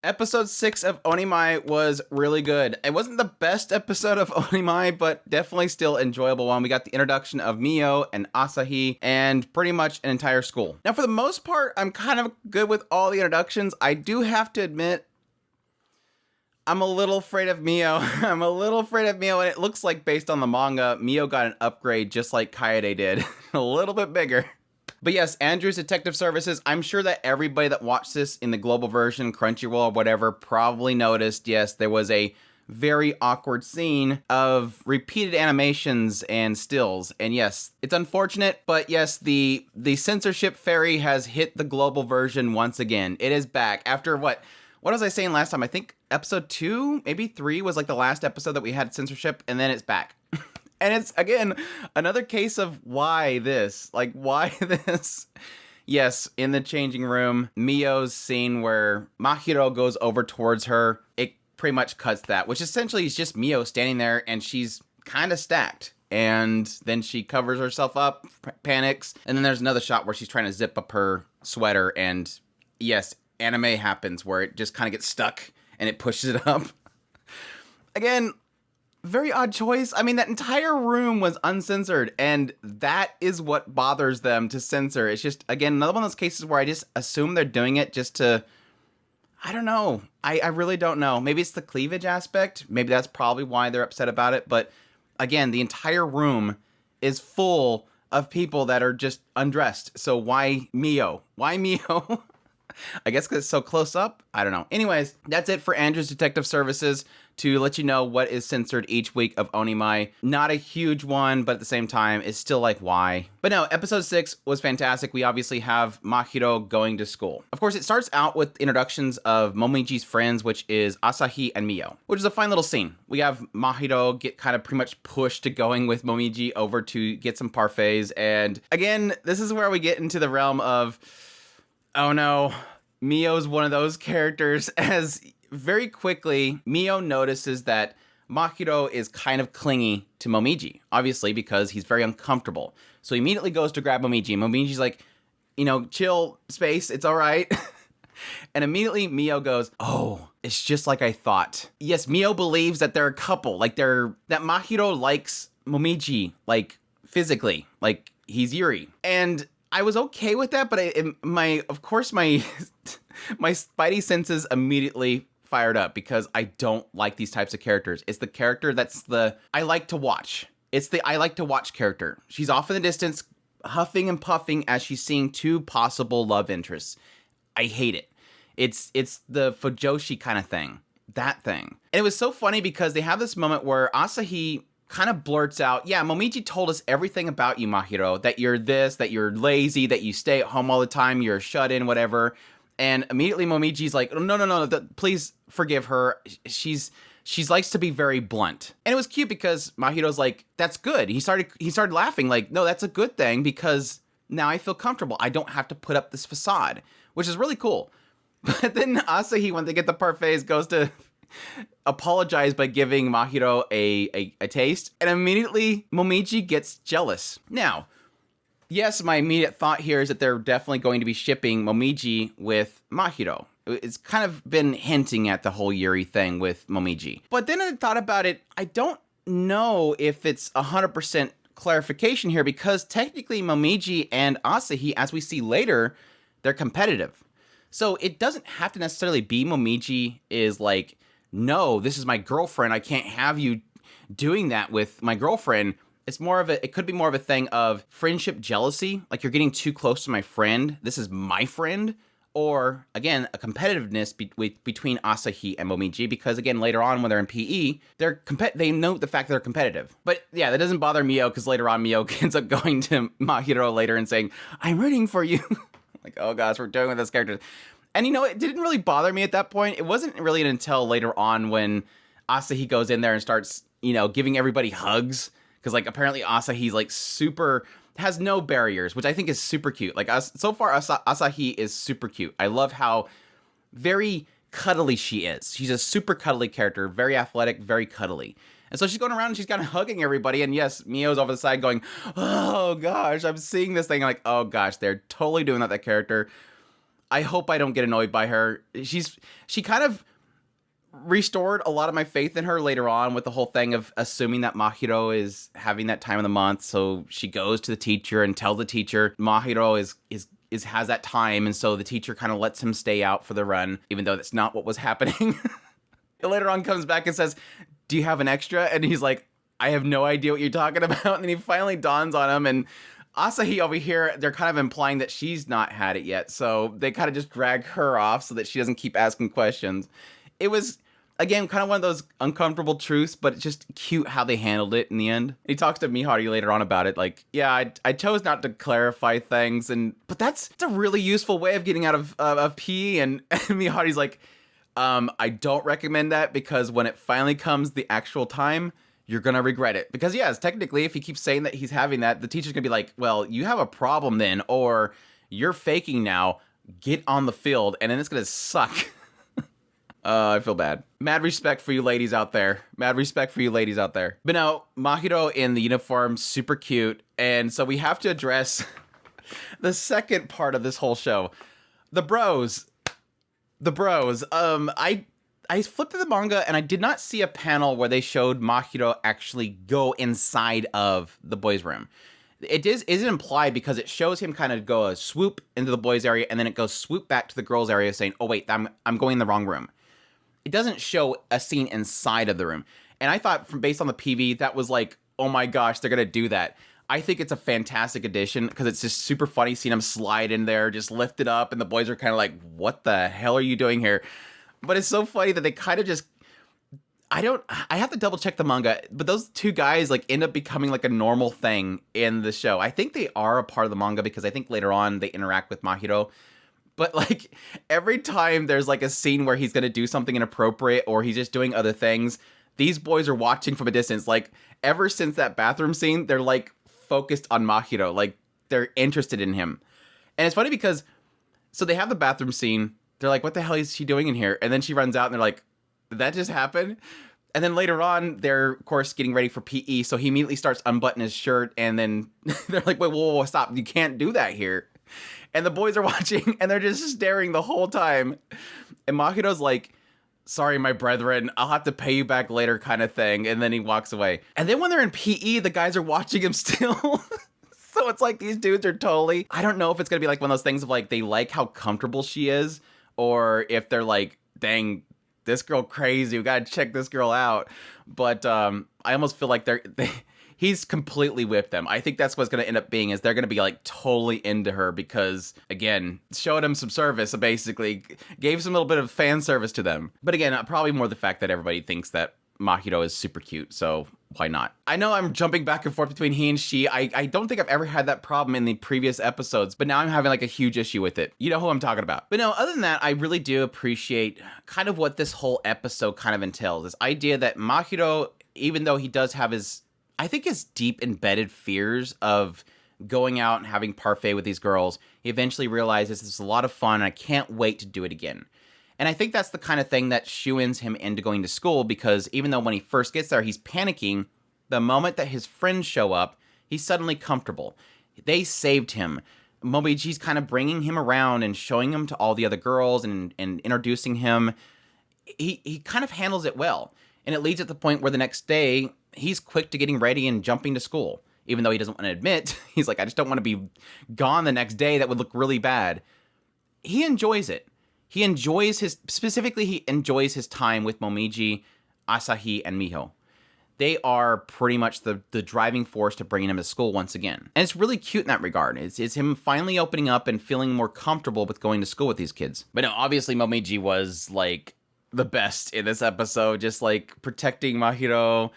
Episode 6 of Onimai was really good. It wasn't the best episode of Onimai, but definitely still enjoyable one. We got the introduction of Mio and Asahi and pretty much an entire school. Now, for the most part, I'm kind of good with all the introductions. I do have to admit, I'm a little afraid of Mio. I'm a little afraid of Mio, and it looks like based on the manga, Mio got an upgrade just like Kaede did. A little bit bigger. But yes, Andrew's Detective Services, I'm sure that everybody that watched this in the global version, Crunchyroll or whatever, probably noticed, yes, there was a very awkward scene of repeated animations and stills. And yes, it's unfortunate, but yes, the censorship fairy has hit the global version once again. It is back after what was I saying last time? I think episode 2, maybe 3 was like the last episode that we had censorship, and then it's back. And it's, again, another case of why this? Like, why this? Yes, in the changing room, Mio's scene where Mahiro goes over towards her, it pretty much cuts that, which essentially is just Mio standing there, and she's kind of stacked. And then she covers herself up, panics, and then there's another shot where she's trying to zip up her sweater, and yes, anime happens where it just kind of gets stuck, and it pushes it up. Again, very odd choice. I mean, that entire room was uncensored, and that is what bothers them to censor. It's just, again, another one of those cases where I just assume they're doing it just to, I don't know. I really don't know. Maybe it's the cleavage aspect. Maybe that's probably why they're upset about it. But again, the entire room is full of people that are just undressed. So why Mio? Why Mio? I guess because it's so close up. I don't know. Anyways, that's it for Andrew's Detective Services to let you know what is censored each week of Onimai. Not a huge one, but at the same time, it's still like, why? But no, episode 6 was fantastic. We obviously have Mahiro going to school. Of course, it starts out with introductions of Momiji's friends, which is Asahi and Mio, which is a fine little scene. We have Mahiro get kind of pretty much pushed to going with Momiji over to get some parfaits. And again, this is where we get into the realm of, oh no, Mio's one of those characters, as very quickly Mio notices that Mahiro is kind of clingy to Momiji, obviously because he's very uncomfortable. So he immediately goes to grab Momiji. Momiji's like, chill, space, it's all right. And immediately Mio goes, oh, it's just like I thought. Yes, Mio believes that they're a couple, that Mahiro likes Momiji, like physically, like he's Yuri. And I was okay with that, but my spidey senses immediately fired up because I don't like these types of characters. It's the character that's I like to watch. It's the I like to watch character. She's off in the distance, huffing and puffing as she's seeing two possible love interests. I hate it. It's the Fujoshi kind of thing. That thing. And it was so funny because they have this moment where Asahi kind of blurts out, yeah, Momiji told us everything about you, Mahiro, that you're this, that you're lazy, that you stay at home all the time, you're shut in, whatever. And immediately Momiji's like, no, please forgive her. She likes to be very blunt. And it was cute because Mahiro's like, that's good. He started laughing like, no, that's a good thing because now I feel comfortable. I don't have to put up this facade, which is really cool. But then Asahi, when they get the parfaits, goes to apologize by giving Mahiro a taste. And immediately Momiji gets jealous. Now, yes, my immediate thought here is that they're definitely going to be shipping Momiji with Mahiro. It's kind of been hinting at the whole Yuri thing with Momiji. But then I thought about it, I don't know if it's 100% clarification here because technically Momiji and Asahi, as we see later, they're competitive. So it doesn't have to necessarily be Momiji is like, no, this is my girlfriend. I can't have you doing that with my girlfriend. It could be more of a thing of friendship jealousy. Like you're getting too close to my friend. This is my friend. Or again, a competitiveness between Asahi and Momiji. Because again, later on when they're in PE, they know the fact that they're competitive. But yeah, that doesn't bother Mio because later on Mio ends up going to Mahiro later and saying, I'm rooting for you. Like, oh gosh, we're doing with this character. And it didn't really bother me at that point. It wasn't really until later on when Asahi goes in there and starts, giving everybody hugs. Because, like, apparently Asahi's, like, has no barriers, which I think is super cute. Like, so far, Asahi is super cute. I love how very cuddly she is. She's a super cuddly character, very athletic, very cuddly. And so she's going around and she's kind of hugging everybody. And yes, Mio's over the side going, oh, gosh, I'm seeing this thing. I'm like, oh, gosh, they're totally doing that character. I hope I don't get annoyed by her. She kind of restored a lot of my faith in her later on with the whole thing of assuming that Mahiro is having that time of the month. So she goes to the teacher and tells the teacher Mahiro has that time, and so the teacher kind of lets him stay out for the run, even though that's not what was happening. Later on comes back and says, "Do you have an extra?" And he's like, "I have no idea what you're talking about." And then he finally dawns on him, and Asahi over here, they're kind of implying that she's not had it yet, so they kind of just drag her off so that she doesn't keep asking questions. It was, again, kind of one of those uncomfortable truths, but it's just cute how they handled it in the end. He talks to Mihari later on about it, like, yeah, I chose not to clarify things, but it's a really useful way of getting out of PE, and Mihari's like, I don't recommend that, because when it finally comes the actual time, you're gonna regret it. Because yes, technically, if he keeps saying that he's having that, the teacher's gonna be like, well, you have a problem then, or you're faking now, get on the field, and then it's gonna suck. I feel bad. Mad respect for you ladies out there. Mad respect for you ladies out there. But no, Mahiro in the uniform, super cute. And so we have to address the second part of this whole show. The bros. The bros. I flipped through the manga and I did not see a panel where they showed Mahiro actually go inside of the boys' room. It is implied because it shows him kind of go a swoop into the boys' area, and then it goes swoop back to the girls' area saying, oh wait, I'm going in the wrong room. It doesn't show a scene inside of the room. And I thought, based on the PV, that was like, oh my gosh, they're going to do that. I think it's a fantastic addition because it's just super funny seeing him slide in there, just lift it up, and the boys are kind of like, what the hell are you doing here? But it's so funny that they kind of just, I have to double check the manga, but those two guys like end up becoming like a normal thing in the show. I think they are a part of the manga because I think later on they interact with Mahiro. But like every time there's like a scene where he's going to do something inappropriate or he's just doing other things, these boys are watching from a distance. Like ever since that bathroom scene, they're like focused on Mahiro. Like they're interested in him. And it's funny because, so they have the bathroom scene. They're like, what the hell is she doing in here? And then she runs out and they're like, did that just happen? And then later on, they're, of course, getting ready for PE. So he immediately starts unbuttoning his shirt. And then they're like, wait, whoa, stop. You can't do that here. And the boys are watching, and they're just staring the whole time. And Mahiro's like, sorry, my brethren, I'll have to pay you back later kind of thing. And then he walks away. And then when they're in PE, the guys are watching him still. So it's like these dudes are totally, I don't know if it's going to be like one of those things of like, they like how comfortable she is. Or if they're like, dang, this girl crazy, we got to check this girl out. But I almost feel like he's completely whipped them. I think that's what's going to end up being, is they're going to be like totally into her because, again, showed them some service, basically gave some little bit of fan service to them. But again, probably more the fact that everybody thinks that Mahiro is super cute, so why not? I know I'm jumping back and forth between he and she. I don't think I've ever had that problem in the previous episodes, but now I'm having like a huge issue with it. You know who I'm talking about. But no, other than that, I really do appreciate kind of what this whole episode kind of entails. This idea that Mahiro, even though he does have his deep embedded fears of going out and having parfait with these girls, he eventually realizes this is a lot of fun and I can't wait to do it again. And I think that's the kind of thing that shoo-ins him into going to school, because even though when he first gets there, he's panicking, the moment that his friends show up, he's suddenly comfortable. They saved him. Momiji's kind of bringing him around and showing him to all the other girls and introducing him. He kind of handles it well. And it leads at the point where the next day, he's quick to getting ready and jumping to school. Even though he doesn't want to admit, he's like, I just don't want to be gone the next day. That would look really bad. He enjoys it. He enjoys his time with Momiji, Asahi, and Miho. They are pretty much the driving force to bringing him to school once again. And it's really cute in that regard. It's him finally opening up and feeling more comfortable with going to school with these kids. But no, obviously Momiji was like the best in this episode, just like protecting Mahiro,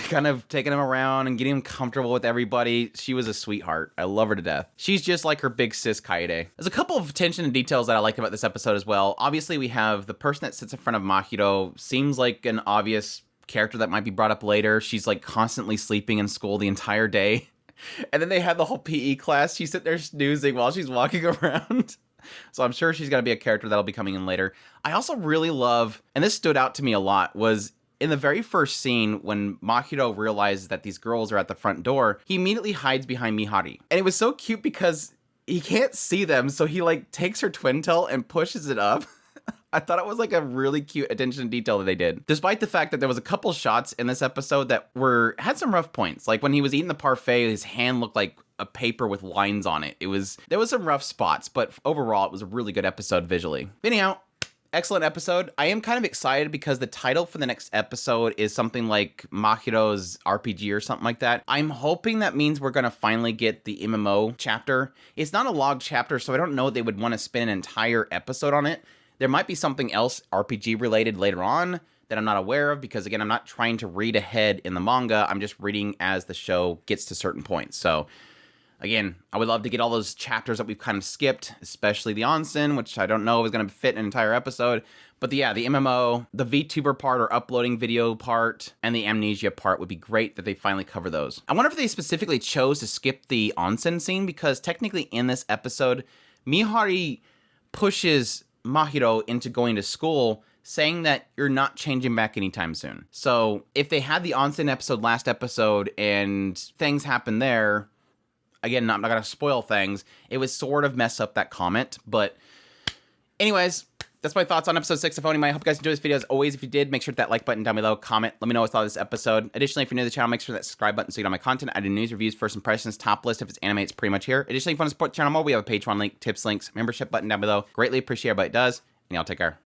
kind of taking him around and getting him comfortable with everybody. She was a sweetheart. I love her to death. She's just like her big sis Kaede. There's a couple of attention and details that I like about this episode as well. Obviously, we have the person that sits in front of Mahiro, seems like an obvious character that might be brought up later. She's like constantly sleeping in school the entire day. And then they have the whole PE class. She's sitting there snoozing while she's walking around. So I'm sure she's going to be a character that'll be coming in later. I also really love, and this stood out to me a lot, was in the very first scene when Mahiro realizes that these girls are at the front door, he immediately hides behind Mihari. And it was so cute because he can't see them, so he like takes her twin tail and pushes it up. I thought it was like a really cute attention to detail that they did. Despite the fact that there was a couple shots in this episode that had some rough points. Like when he was eating the parfait, his hand looked like a paper with lines on it. There was some rough spots, but overall it was a really good episode visually. Anyhow, excellent episode. I am kind of excited because the title for the next episode is something like Mahiro's RPG or something like that. I'm hoping that means we're going to finally get the MMO chapter. It's not a log chapter, so I don't know they would want to spend an entire episode on it. There might be something else RPG related later on that I'm not aware of because, again, I'm not trying to read ahead in the manga. I'm just reading as the show gets to certain points. So, again, I would love to get all those chapters that we've kind of skipped, especially the onsen, which I don't know is going to fit an entire episode. But the MMO, the VTuber part or uploading video part, and the amnesia part would be great that they finally cover those. I wonder if they specifically chose to skip the onsen scene because technically in this episode, Mihari pushes Mahiro into going to school, saying that you're not changing back anytime soon. So if they had the onsen episode last episode and things happen there, again, I'm not going to spoil things, it would sort of mess up that comment. But anyways, that's my thoughts on episode 6 of Onimai. I hope you guys enjoyed this video. As always, if you did, make sure to hit that like button down below, comment, let me know what you thought of this episode. Additionally, if you're new to the channel, make sure that subscribe button so you get all my content. I do news, reviews, first impressions, top list. If it's anime, it's pretty much here. Additionally, if you want to support the channel more, we have a Patreon link, tips, links, membership button down below. Greatly appreciate everybody does, and y'all take care.